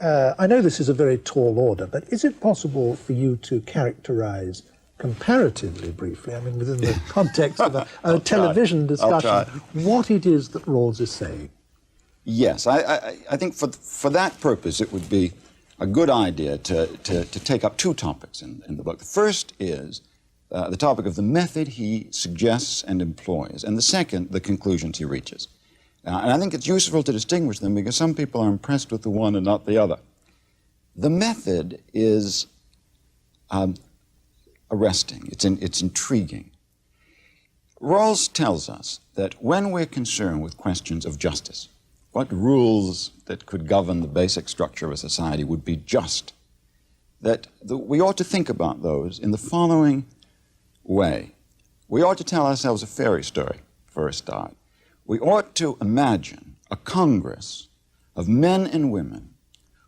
I know this is a very tall order, but is it possible for you to characterize comparatively briefly, I mean within the context of a television discussion, what it is that Rawls is saying? Yes, I think for that purpose it would be a good idea to take up two topics in the book. The first is the topic of the method he suggests and employs, and the second, the conclusions he reaches. And I think it's useful to distinguish them because some people are impressed with the one and not the other. The method is arresting, it's intriguing. Rawls tells us that when we're concerned with questions of justice, what rules that could govern the basic structure of a society would be just, that we ought to think about those in the following way. We ought to tell ourselves a fairy story, for a start. We ought to imagine a Congress of men and women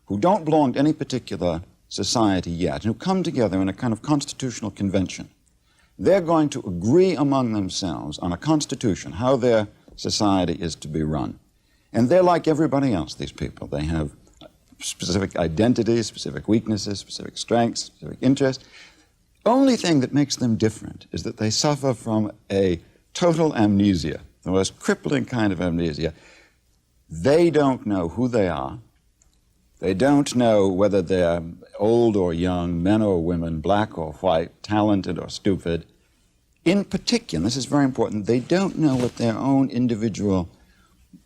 who don't belong to any particular society yet, and who come together in a kind of constitutional convention. They're going to agree among themselves on a constitution, how their society is to be run. And they're like everybody else, these people. They have specific identities, specific weaknesses, specific strengths, specific interests. Only thing that makes them different is that they suffer from a total amnesia, the most crippling kind of amnesia. They don't know who they are. They don't know whether they're old or young, men or women, black or white, talented or stupid. In particular, this is very important, they don't know what their own individual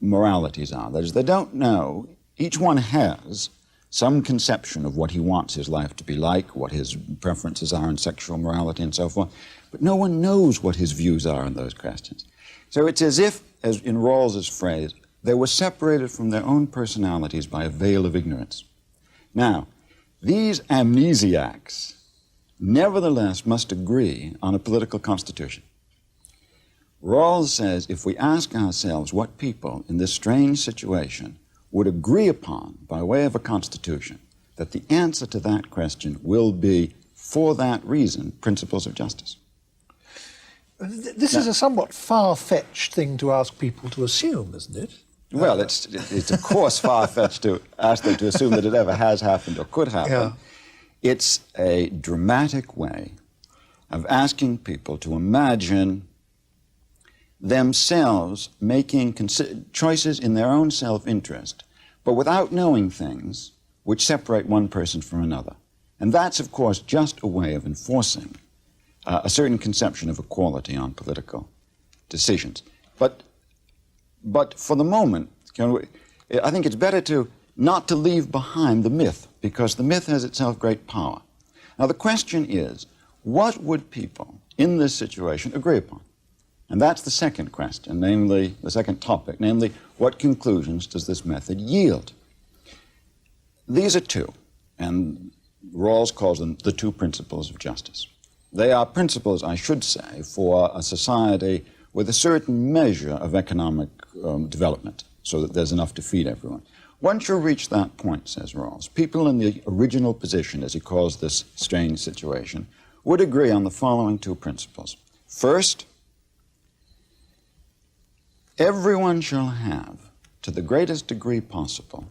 moralities are. That is, they don't know, each one has some conception of what he wants his life to be like, what his preferences are in sexual morality and so forth, but no one knows what his views are on those questions. So it's as if, as in Rawls's phrase, they were separated from their own personalities by a veil of ignorance. Now, these amnesiacs nevertheless must agree on a political constitution. Rawls says if we ask ourselves what people in this strange situation would agree upon by way of a constitution, that the answer to that question will be, for that reason, principles of justice. This is a somewhat far-fetched thing to ask people to assume, isn't it? Well, it's of course far-fetched to ask them to assume that it ever has happened or could happen. Yeah. It's a dramatic way of asking people to imagine themselves making choices in their own self-interest, but without knowing things which separate one person from another. And that's, of course, just a way of enforcing a certain conception of equality on political decisions. But for the moment, I think it's better not to leave behind the myth, because the myth has itself great power. Now, the question is, what would people in this situation agree upon? And that's the second question, namely, the second topic, namely, what conclusions does this method yield? These are two, and Rawls calls them the two principles of justice. They are principles, I should say, for a society with a certain measure of economic development, so that there's enough to feed everyone. Once you reach that point, says Rawls, people in the original position, as he calls this strange situation, would agree on the following two principles. First, everyone shall have, to the greatest degree possible,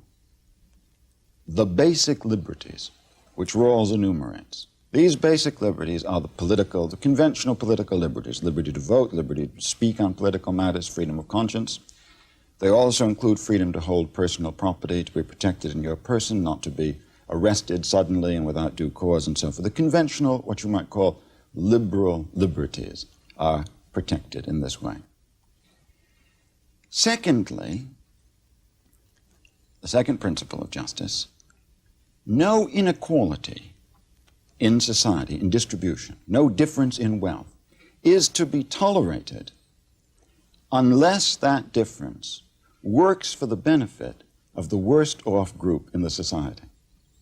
the basic liberties which Rawls enumerates. These basic liberties are the conventional political liberties, liberty to vote, liberty to speak on political matters, freedom of conscience. They also include freedom to hold personal property, to be protected in your person, not to be arrested suddenly and without due cause and so forth. The conventional, what you might call liberal liberties, are protected in this way. Secondly, the second principle of justice, no inequality in society, in distribution, no difference in wealth, is to be tolerated unless that difference works for the benefit of the worst off group in the society.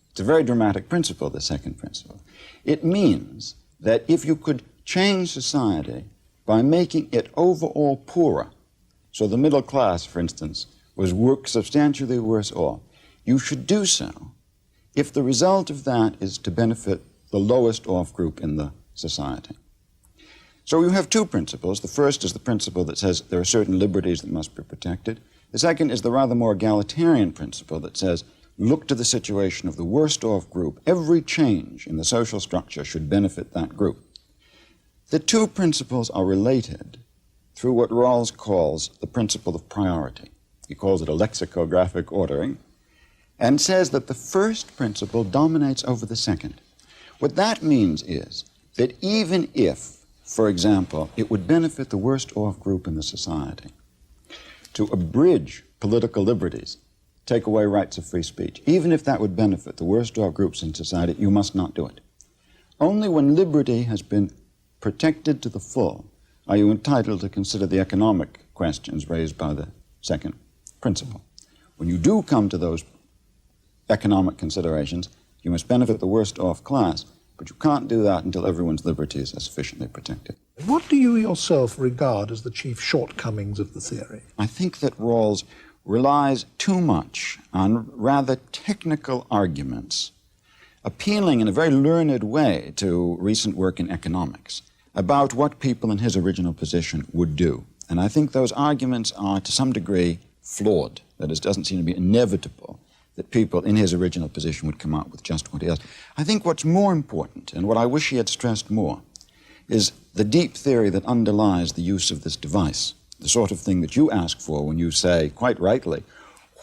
It's a very dramatic principle, the second principle. It means that if you could change society by making it overall poorer, so the middle class, for instance, was substantially worse off, you should do so if the result of that is to benefit the lowest off group in the society. So you have two principles. The first is the principle that says there are certain liberties that must be protected. The second is the rather more egalitarian principle that says look to the situation of the worst off group. Every change in the social structure should benefit that group. The two principles are related through what Rawls calls the principle of priority. He calls it a lexicographic ordering, and says that the first principle dominates over the second. What that means is that even if, for example, it would benefit the worst off group in the society to abridge political liberties, take away rights of free speech, even if that would benefit the worst off groups in society, you must not do it. Only when liberty has been protected to the full are you entitled to consider the economic questions raised by the second principle. When you do come to those economic considerations, you must benefit the worst off class, but you can't do that until everyone's liberties are sufficiently protected. What do you yourself regard as the chief shortcomings of the theory? I think that Rawls relies too much on rather technical arguments, appealing in a very learned way to recent work in economics about what people in his original position would do. And I think those arguments are to some degree flawed. That is, it doesn't seem to be inevitable that people in his original position would come up with just what he has. I think what's more important, and what I wish he had stressed more, is the deep theory that underlies the use of this device, the sort of thing that you ask for when you say, quite rightly,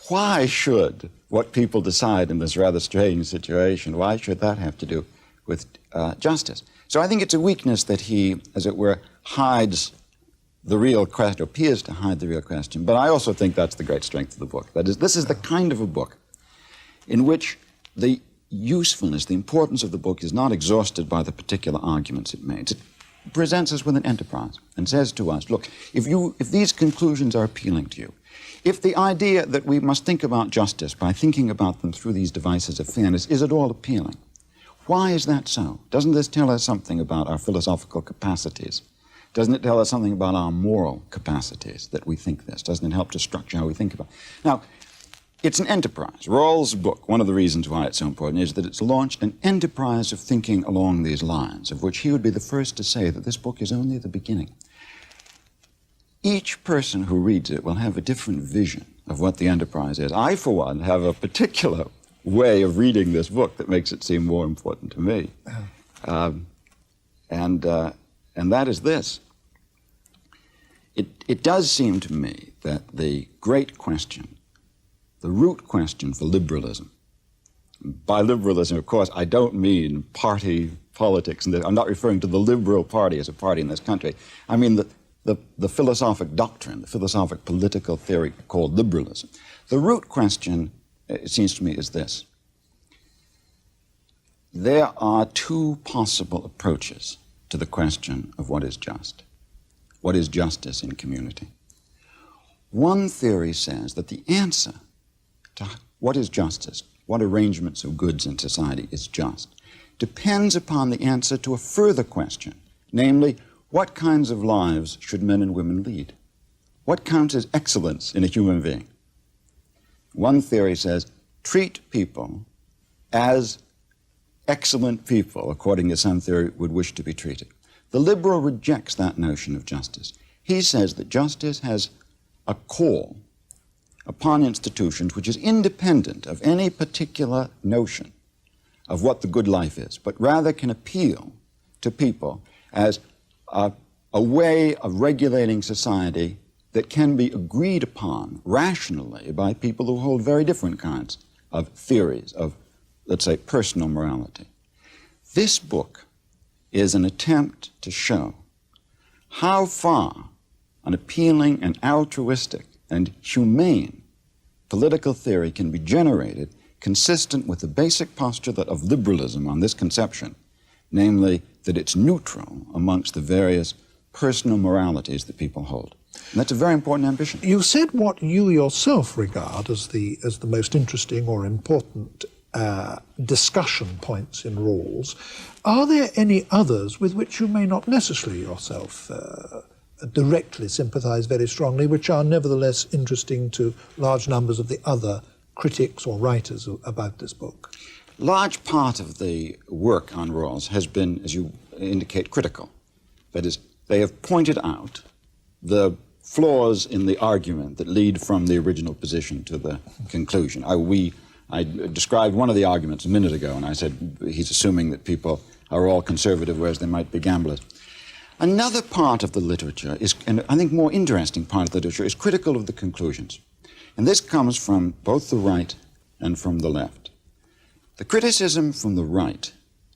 why should what people decide in this rather strange situation, why should that have to do with justice? So I think it's a weakness that he, as it were, hides the real question, or appears to hide the real question. But I also think that's the great strength of the book. That is, this is the kind of a book in which the usefulness, the importance of the book is not exhausted by the particular arguments it makes. It presents us with an enterprise and says to us, look, if these conclusions are appealing to you, if the idea that we must think about justice by thinking about them through these devices of fairness is at all appealing, why is that so? Doesn't this tell us something about our philosophical capacities? Doesn't it tell us something about our moral capacities that we think this? Doesn't it help to structure how we think about it? Now, it's an enterprise. Rawls' book, one of the reasons why it's so important is that it's launched an enterprise of thinking along these lines, of which he would be the first to say that this book is only the beginning. Each person who reads it will have a different vision of what the enterprise is. I, for one, have a particular way of reading this book that makes it seem more important to me. And that is this. It does seem to me that the great question, the root question for liberalism, by liberalism, of course, I don't mean party politics, and I'm not referring to the Liberal Party as a party in this country. I mean the philosophic doctrine, the philosophic political theory called liberalism. The root question, it seems to me, is this. There are two possible approaches to the question of what is just. What is justice in community? One theory says that the answer to what is justice, what arrangements of goods in society is just, depends upon the answer to a further question, namely, what kinds of lives should men and women lead? What counts as excellence in a human being? One theory says, treat people as excellent people, according to some theory, would wish to be treated. The liberal rejects that notion of justice. He says that justice has a call upon institutions which is independent of any particular notion of what the good life is, but rather can appeal to people as a way of regulating society that can be agreed upon rationally by people who hold very different kinds of theories of, let's say, personal morality. This book is an attempt to show how far an appealing and altruistic and humane political theory can be generated consistent with the basic postulate of liberalism on this conception, namely that it's neutral amongst the various personal moralities that people hold. And that's a very important ambition. You said what you yourself regard as the most interesting or important discussion points in Rawls. Are there any others with which you may not necessarily yourself directly sympathize very strongly, which are nevertheless interesting to large numbers of the other critics or writers about this book? Large part of the work on Rawls has been, as you indicate, critical. That is, they have pointed out the flaws in the argument that lead from the original position to the conclusion. I described one of the arguments a minute ago, and I said he's assuming that people are all conservative, whereas they might be gamblers. Another part of the literature is, and I think more interesting part of the literature, is critical of the conclusions. And this comes from both the right and from the left. The criticism from the right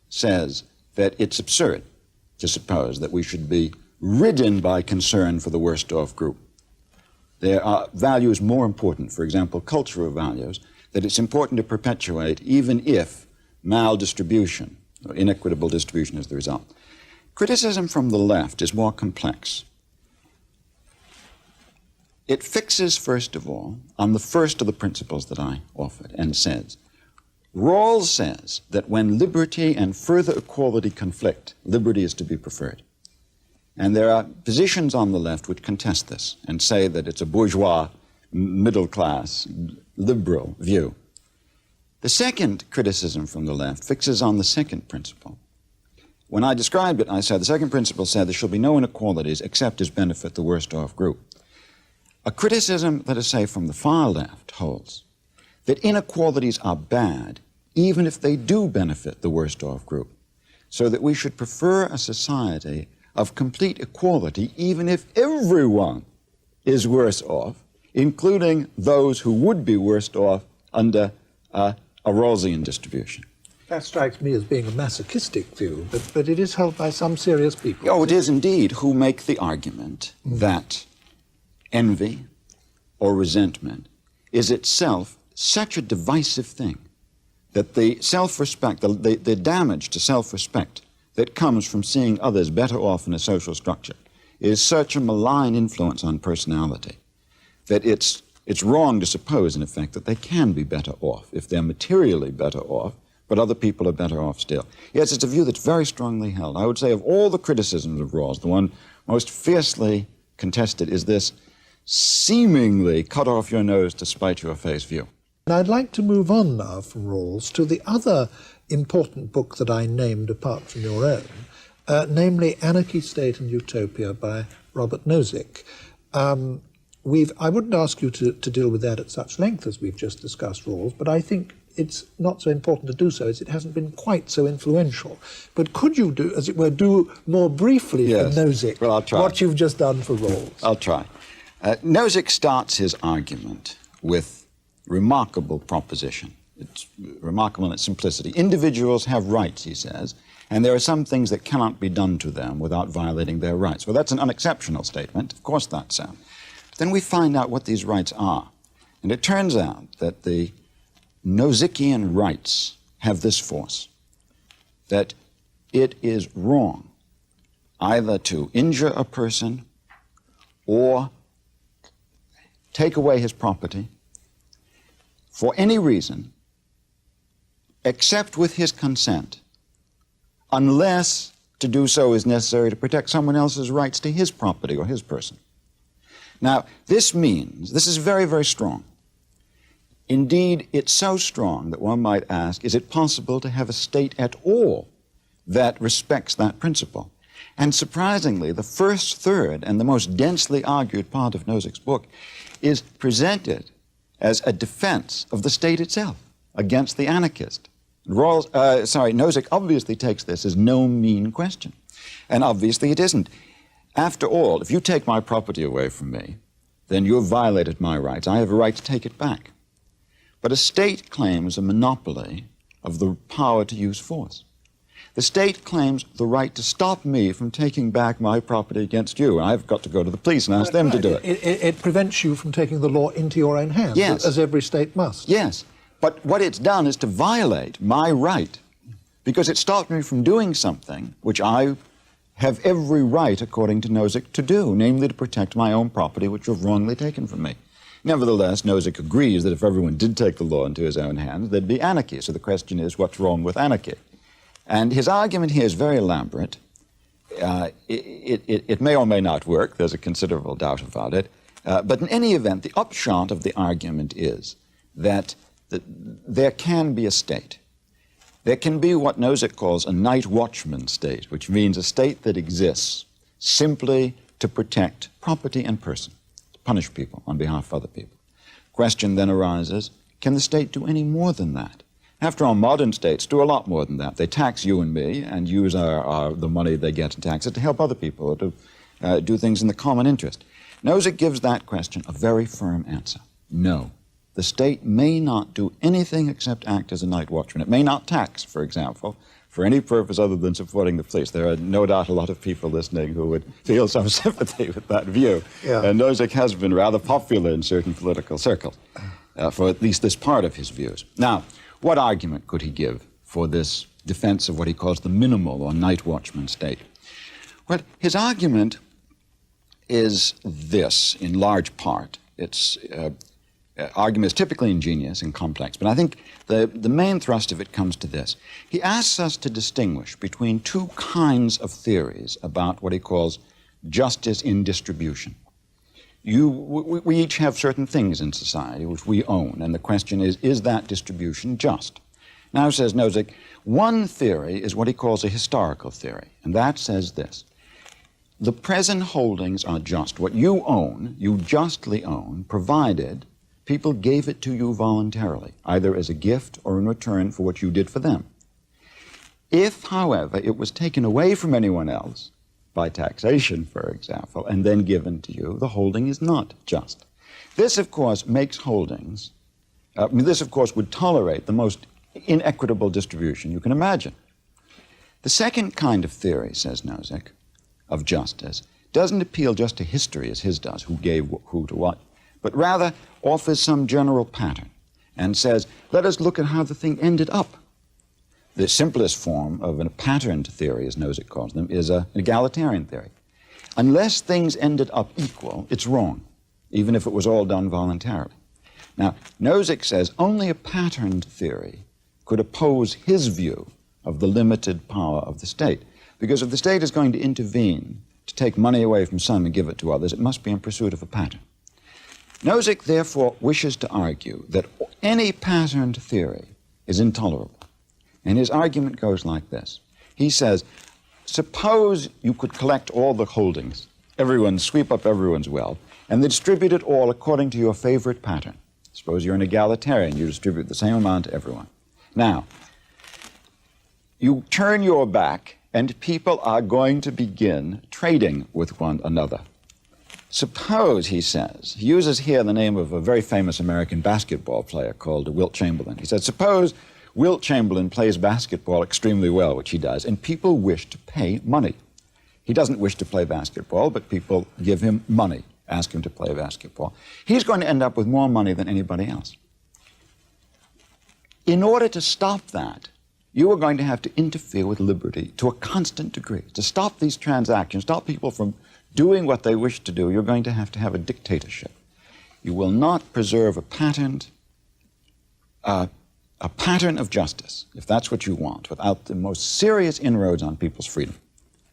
says that it's absurd to suppose that we should be ridden by concern for the worst off group. There are values more important, for example, cultural values, that it's important to perpetuate even if maldistribution or inequitable distribution is the result. Criticism from the left is more complex. It fixes, first of all, on the first of the principles that I offered and says, Rawls says that when liberty and further equality conflict, liberty is to be preferred. And there are positions on the left which contest this and say that it's a bourgeois, middle-class, liberal view. The second criticism from the left fixes on the second principle. When I described it, I said the second principle said there shall be no inequalities except as benefit the worst off group. A criticism, let us say, from the far left holds that inequalities are bad even if they do benefit the worst off group, so that we should prefer a society of complete equality even if everyone is worse off, including those who would be worst off under a Rawlsian distribution. That strikes me as being a masochistic view, but it is held by some serious people. Oh, it is indeed, who make the argument that envy or resentment is itself such a divisive thing that the self-respect, the damage to self-respect that comes from seeing others better off in a social structure is such a malign influence on personality that it's wrong to suppose, in effect, that they can be better off if they're materially better off, but other people are better off still. Yes, it's a view that's very strongly held. I would say of all the criticisms of Rawls, the one most fiercely contested is this seemingly cut off your nose to spite your face view. And I'd like to move on now from Rawls to the other important book that I named apart from your own, namely Anarchy, State and Utopia by Robert Nozick. I wouldn't ask you to deal with that at such length as we've just discussed Rawls, but I think it's not so important to do so as it hasn't been quite so influential. But could you do, as it were, do more briefly for Nozick what you've just done for Rawls? I'll try. Nozick starts his argument with remarkable proposition. It's remarkable in its simplicity. Individuals have rights, he says, and there are some things that cannot be done to them without violating their rights. Well, that's an unexceptional statement. Of course that's so. But then we find out what these rights are. And it turns out that the Nozickian rights have this force, that it is wrong either to injure a person or take away his property for any reason except with his consent, unless to do so is necessary to protect someone else's rights to his property or his person. Now, this means, this is very, very strong. Indeed, it's so strong that one might ask, is it possible to have a state at all that respects that principle? And surprisingly, the first third and the most densely argued part of Nozick's book is presented as a defense of the state itself against the anarchist. Nozick obviously takes this as no mean question. And obviously it isn't. After all, if you take my property away from me, then you have violated my rights. I have a right to take it back. But a state claims a monopoly of the power to use force. The state claims the right to stop me from taking back my property against you. I've got to go to the police and ask them to do it. It prevents you from taking the law into your own hands, yes, as every state must. Yes, but what it's done is to violate my right, because it stopped me from doing something which I have every right, according to Nozick, to do, namely to protect my own property, which you've wrongly taken from me. Nevertheless, Nozick agrees that if everyone did take the law into his own hands, there'd be anarchy. So the question is, what's wrong with anarchy? And his argument here is very elaborate. It may or may not work. There's a considerable doubt about it. But in any event, the upshot of the argument is that there can be a state. There can be what Nozick calls a night watchman state, which means a state that exists simply to protect property and person, to punish people on behalf of other people. Question then arises, can the state do any more than that? After all, modern states do a lot more than that. They tax you and me and use the money they get in taxes to help other people or to do things in the common interest. Nozick gives that question a very firm answer. No. The state may not do anything except act as a night watchman. It may not tax, for example, for any purpose other than supporting the police. There are no doubt a lot of people listening who would feel some sympathy with that view. Yeah. And Nozick has been rather popular in certain political circles for at least this part of his views. Now, what argument could he give for this defense of what he calls the minimal or night watchman state? Well, his argument is this, in large part. Its argument is typically ingenious and complex, but I think the main thrust of it comes to this. He asks us to distinguish between two kinds of theories about what he calls justice in distribution. We each have certain things in society which we own, and the question is that distribution just? Now, says Nozick, one theory is what he calls a historical theory, and that says this. The present holdings are just. What you own, you justly own, provided people gave it to you voluntarily, either as a gift or in return for what you did for them. If, however, it was taken away from anyone else, by taxation, for example, and then given to you, the holding is not just. This, of course, makes holdings, this, of course, would tolerate the most inequitable distribution you can imagine. The second kind of theory, says Nozick, of justice, doesn't appeal just to history as his does, who gave who to what, but rather offers some general pattern and says, let us look at how the thing ended up. The simplest form of a patterned theory, as Nozick calls them, is an egalitarian theory. Unless things ended up equal, it's wrong, even if it was all done voluntarily. Now, Nozick says only a patterned theory could oppose his view of the limited power of the state. Because if the state is going to intervene to take money away from some and give it to others, it must be in pursuit of a pattern. Nozick, therefore, wishes to argue that any patterned theory is intolerable. And his argument goes like this. He says, suppose you could collect all the holdings, sweep up everyone's wealth, and distribute it all according to your favorite pattern. Suppose you're an egalitarian, you distribute the same amount to everyone. Now, you turn your back, and people are going to begin trading with one another. Suppose, he says, he uses here the name of a very famous American basketball player called Wilt Chamberlain. He said, suppose Wilt Chamberlain plays basketball extremely well, which he does, and people wish to pay money. He doesn't wish to play basketball, but people give him money, ask him to play basketball. He's going to end up with more money than anybody else. In order to stop that, you are going to have to interfere with liberty to a constant degree. To stop these transactions, stop people from doing what they wish to do, you're going to have a dictatorship. You will not preserve a pattern of justice, if that's what you want, without the most serious inroads on people's freedom.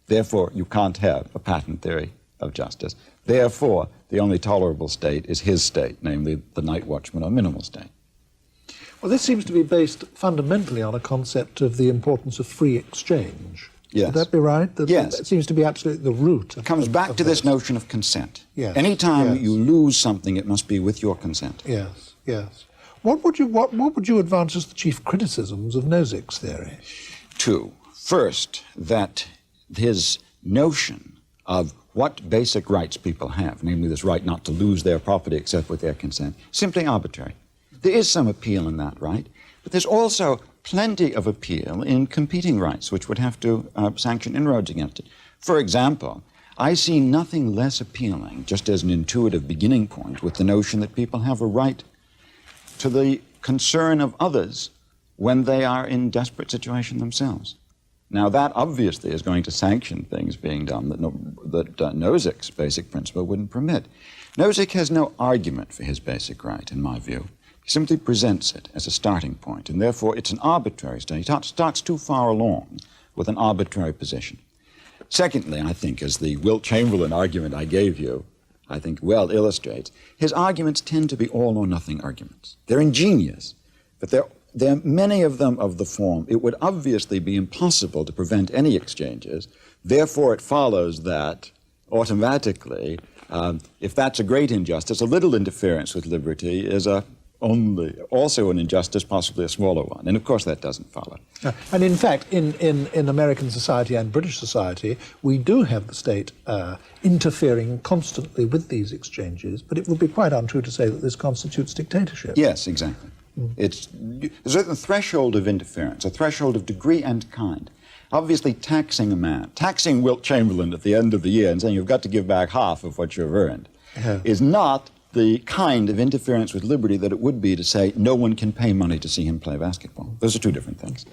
Therefore, you can't have a pattern theory of justice. Therefore, the only tolerable state is his state, namely the night watchman or minimal state. Well, this seems to be based fundamentally on a concept of the importance of free exchange. Yes. Would that be right? Yes. That seems to be absolutely the root. It comes back to this notion of consent. Yes. Anytime you lose something, it must be with your consent. Yes, yes. What would you advance as the chief criticisms of Nozick's theory? Two. First, that his notion of what basic rights people have, namely this right not to lose their property except with their consent, simply arbitrary. There is some appeal in that right, but there's also plenty of appeal in competing rights, which would have to sanction inroads against it. For example, I see nothing less appealing, just as an intuitive beginning point, with the notion that people have a right to the concern of others when they are in desperate situation themselves. Now, that obviously is going to sanction things being done that Nozick's basic principle wouldn't permit. Nozick has no argument for his basic right, in my view. He simply presents it as a starting point, and therefore it's an arbitrary state. He starts too far along with an arbitrary position. Secondly, I think, as the Wilt Chamberlain argument I gave you, I think well illustrates, his arguments tend to be all or nothing arguments. They're ingenious, but there are many of them of the form, it would obviously be impossible to prevent any exchanges. Therefore, it follows that automatically, if that's a great injustice, a little interference with liberty is a also an injustice, possibly a smaller one. And of course that doesn't follow. And in fact, in American society and British society, we do have the state interfering constantly with these exchanges, but it would be quite untrue to say that this constitutes dictatorship. Yes, exactly. There's a certain threshold of interference, a threshold of degree and kind. Obviously, taxing a man, taxing Wilt Chamberlain at the end of the year and saying you've got to give back half of what you've earned, is not the kind of interference with liberty that it would be to say no one can pay money to see him play basketball. Those are two different things.